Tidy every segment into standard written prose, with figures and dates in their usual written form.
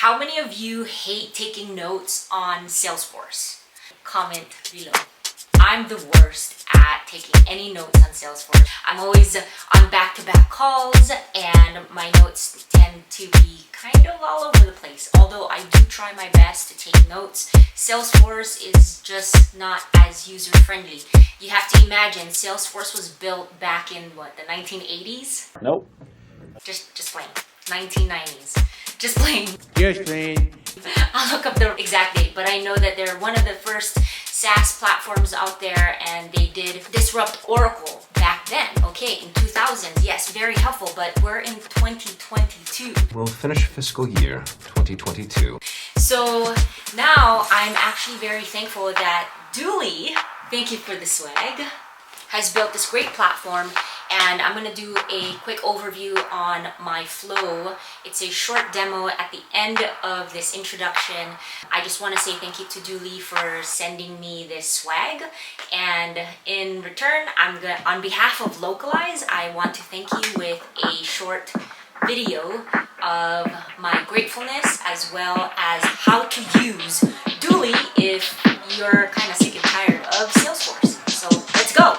How many of you hate taking notes on Salesforce? Comment below. I'm the worst at taking any notes on Salesforce. I'm always on back-to-back calls and my notes tend to be kind of all over the place. Although I do try my best to take notes, Salesforce is just not as user-friendly. You have to imagine Salesforce was built back in what, the 1980s? Nope. Just plain. 1990s. Just plain. Just plain. I'll look up the exact date, but I know that they're one of the first SaaS platforms out there, and they did disrupt Oracle back then. Okay, in 2000s, yes, very helpful, but we're in 2022. We'll finish fiscal year 2022. So now I'm actually very thankful that Dooley, thank you for the swag, has built this great platform. And I'm going to do a quick overview on my flow. It's a short demo at the end of this introduction. I just want to say thank you to Dooley for sending me this swag. And in return, on behalf of Localize, I want to thank you with a short video of my gratefulness as well as how to use Dooley if you're kind of sick and tired of Salesforce. So let's go.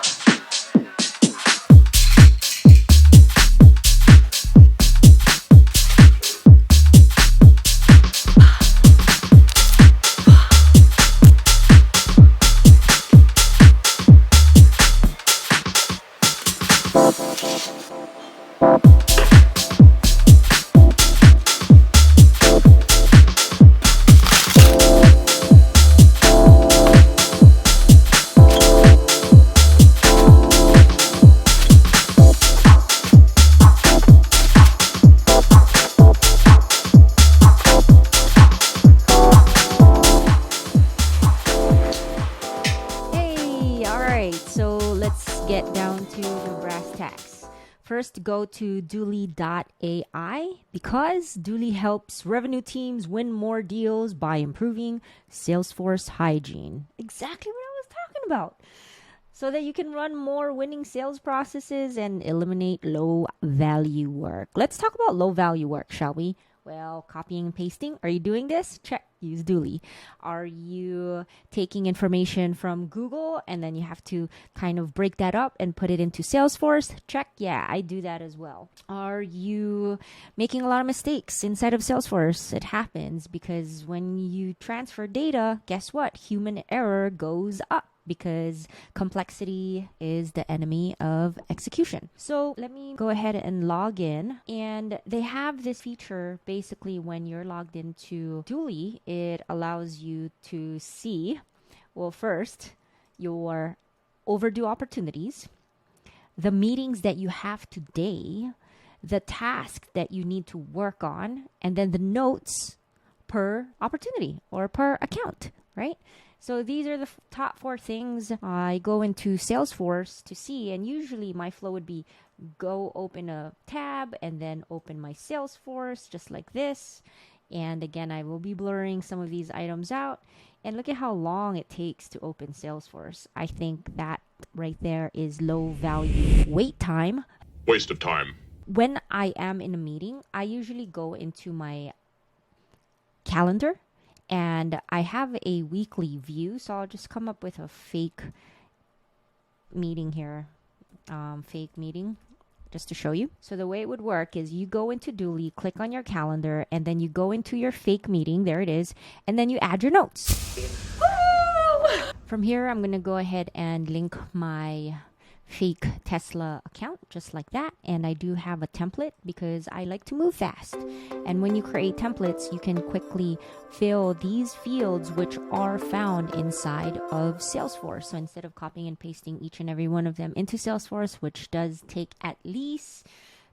Get down to the brass tacks. First, go to Dooly.ai because Dooley helps revenue teams win more deals by improving Salesforce hygiene. Exactly what I was talking about. So that you can run more winning sales processes and eliminate low value work. Let's talk about low value work, shall we? Well, copying and pasting. Are you doing this? Check. Use Dooley. Are you taking information from Google and then you have to kind of break that up and put it into Salesforce? Check. Yeah, I do that as well. Are you making a lot of mistakes inside of Salesforce? It happens because when you transfer data, guess what? Human error goes up, because complexity is the enemy of execution. So let me go ahead and log in. And they have this feature basically when you're logged into Dooley, it allows you to see, well, first, your overdue opportunities, the meetings that you have today, the task that you need to work on, and then the notes per opportunity or per account, right? So these are the top 4 things I go into Salesforce to see. And usually my flow would be go open a tab and then open my Salesforce just like this. And again, I will be blurring some of these items out. And look at how long it takes to open Salesforce. I think that right there is low value wait time. Waste of time. When I am in a meeting, I usually go into my calendar. And I have a weekly view, so I'll just come up with a fake meeting here. Fake meeting, just to show you. So the way it would work is you go into Dooley, click on your calendar, and then you go into your fake meeting. There it is. And then you add your notes. Woo! From here, I'm going to go ahead and link my fake Tesla account just like that. And I do have a template because I like to move fast. And when you create templates, you can quickly fill these fields which are found inside of Salesforce. So instead of copying and pasting each and every one of them into Salesforce, which does take at least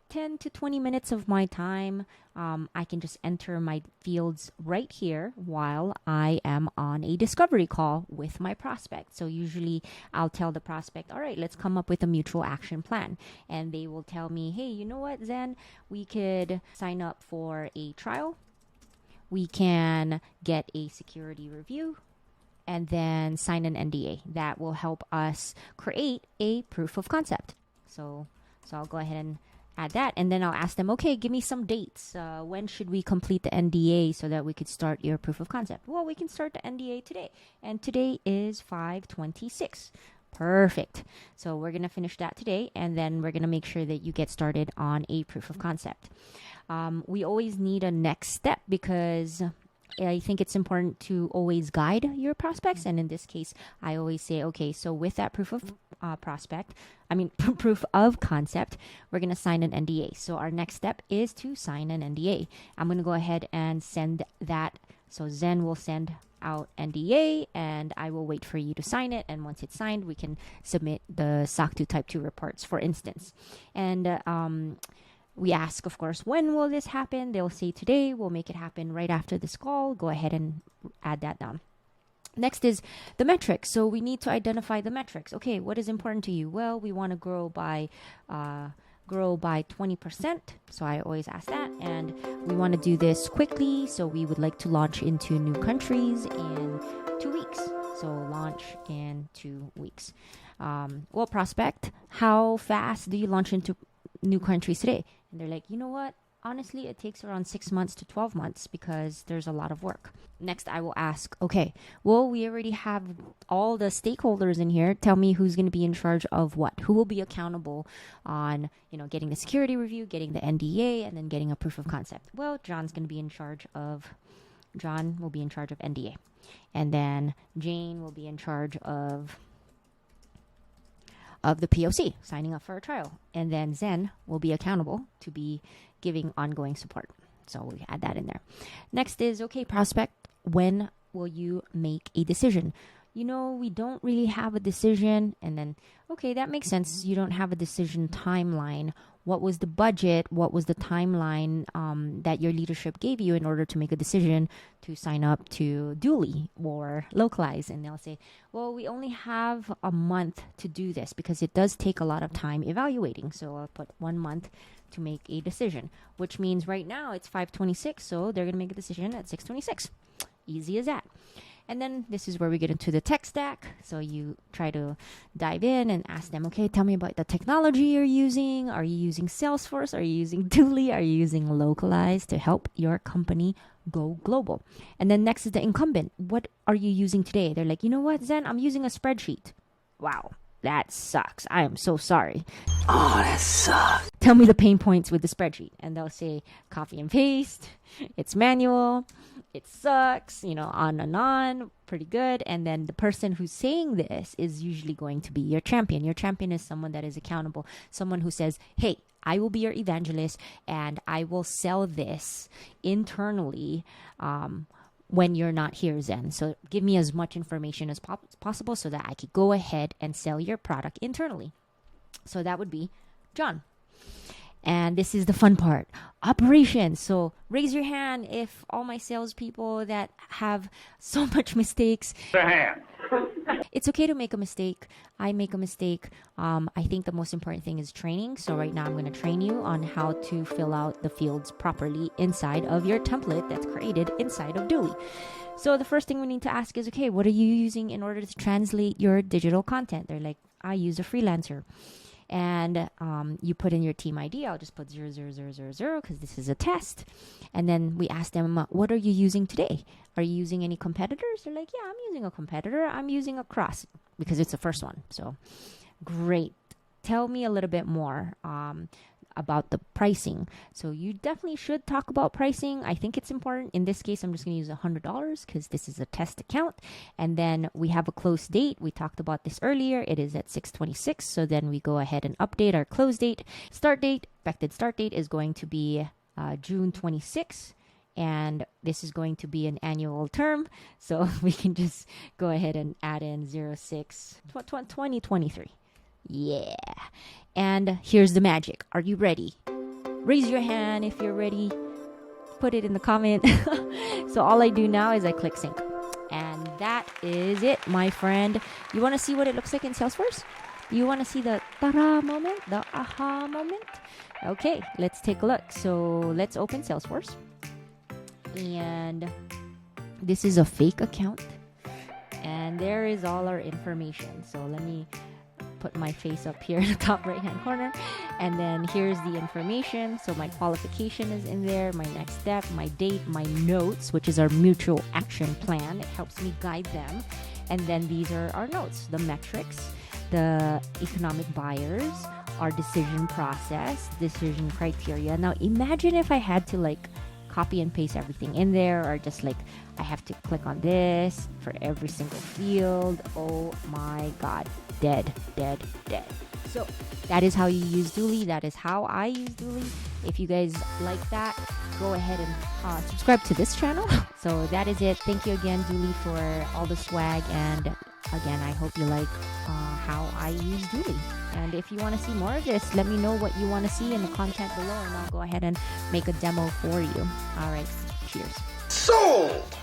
10 to 20 minutes of my time, I can just enter my fields right here while I am on a discovery call with my prospect. So usually I'll tell the prospect, all right, let's come up with a mutual action plan. And they will tell me, hey, you know what, Zen, we could sign up for a trial. We can get a security review and then sign an NDA. That will help us create a proof of concept. So I'll go ahead and add that, and then I'll ask them, okay, give me some dates. When should we complete the NDA so that we could start your proof of concept? Well, we can start the NDA today, and today is 5/26. Perfect. So we're going to finish that today, and then we're going to make sure that you get started on a proof of concept. We always need a next step because I think it's important to always guide your prospects. And in this case, I always say, okay, so with that proof of proof of concept, we're going to sign an NDA. So our next step is to sign an NDA. I'm going to go ahead and send that. So Zen will send out NDA, and I will wait for you to sign it. And once it's signed, we can submit the SOC 2 Type 2 reports, for instance. And we ask, of course, when will this happen? They'll say today. We'll make it happen right after this call. Go ahead and add that down. Next is the metrics. So we need to identify the metrics. Okay, what is important to you? Well, we want to grow by 20%. So I always ask that. And we want to do this quickly. So we would like to launch into new countries in 2 weeks. So launch in 2 weeks. Well, prospect, how fast do you launch into new countries today? And they're like, you know what? Honestly, it takes around 6 months to 12 months because there's a lot of work. Next, I will ask, okay, well, we already have all the stakeholders in here. Tell me who's going to be in charge of what? Who will be accountable on, getting the security review, getting the NDA, and then getting a proof of concept? Well, John will be in charge of NDA. And then Jane will be in charge of the POC, signing up for a trial. And then Zen will be accountable to be giving ongoing support. So we add that in there. Next is, okay, prospect, when will you make a decision? We don't really have a decision. And then, okay, that makes sense. You don't have a decision timeline. What was the budget? What was the timeline that your leadership gave you in order to make a decision to sign up to Dooley or localize? And they'll say, well, we only have a month to do this because it does take a lot of time evaluating. So I'll put 1 month to make a decision, which means right now it's 5/26. So they're going to make a decision at 6/26. Easy as that. And then this is where we get into the tech stack. So you try to dive in and ask them, okay, tell me about the technology you're using. Are you using Salesforce? Are you using Dooley? Are you using Localize to help your company go global? And then next is the incumbent. What are you using today? They're like, you know what, Zen, I'm using a spreadsheet. Wow, that sucks. I am so sorry. Oh, that sucks. Tell me the pain points with the spreadsheet. And they'll say copy and paste. It's manual. It sucks, on and on, pretty good. And then the person who's saying this is usually going to be your champion. Your champion is someone that is accountable, someone who says, hey, I will be your evangelist and I will sell this internally when you're not here, Zen. So give me as much information as possible so that I could go ahead and sell your product internally. So that would be John. And this is the fun part, operations. So raise your hand if all my salespeople that have so much mistakes. Their hand. It's okay to make a mistake. I make a mistake. I think the most important thing is training. So right now I'm going to train you on how to fill out the fields properly inside of your template that's created inside of Dooley. So the first thing we need to ask is, okay, what are you using in order to translate your digital content? They're like, I use a freelancer. And you put in your team ID. I'll just put 00000 because this is a test. And then we ask them, what are you using today? Are you using any competitors? They're like, yeah, I'm using a competitor. I'm using a cross because it's the first one. So great. Tell me a little bit more about the pricing. So you definitely should talk about pricing. I think it's important. In this case, I'm just going to use $100 because this is a test account. And then we have a close date. We talked about this earlier. It is at 6/26. So then we go ahead and update our close date. Start date, expected start date is going to be June 26. And this is going to be an annual term. So we can just go ahead and add in 06/2023. Yeah. And here's the magic. Are you ready? Raise your hand if you're ready. Put it in the comment. So all I do now is I click sync. And that is it, my friend. You want to see what it looks like in Salesforce? You want to see the ta-da moment? The aha moment? Okay, let's take a look. So let's open Salesforce. And this is a fake account. And there is all our information. So let me put my face up here in the top right hand corner. And then here's the information. So my qualification is in there, my next step, my date, my notes, which is our mutual action plan. It helps me guide them. And then these are our notes, the metrics, the economic buyers, our decision process, decision criteria. Now imagine if I had to like copy and paste everything in there, or just like I have to click on this for every single field. Oh my god, dead. So that is how you use Dooley. That is how I use Dooley. If you guys like that, go ahead and subscribe to this channel. So that is it. Thank you again, Dooley, for all the swag. And again, I hope you like how I use Dooley. And if you want to see more of this, let me know what you want to see in the content below, and I'll go ahead and make a demo for you. All right, cheers. Sold!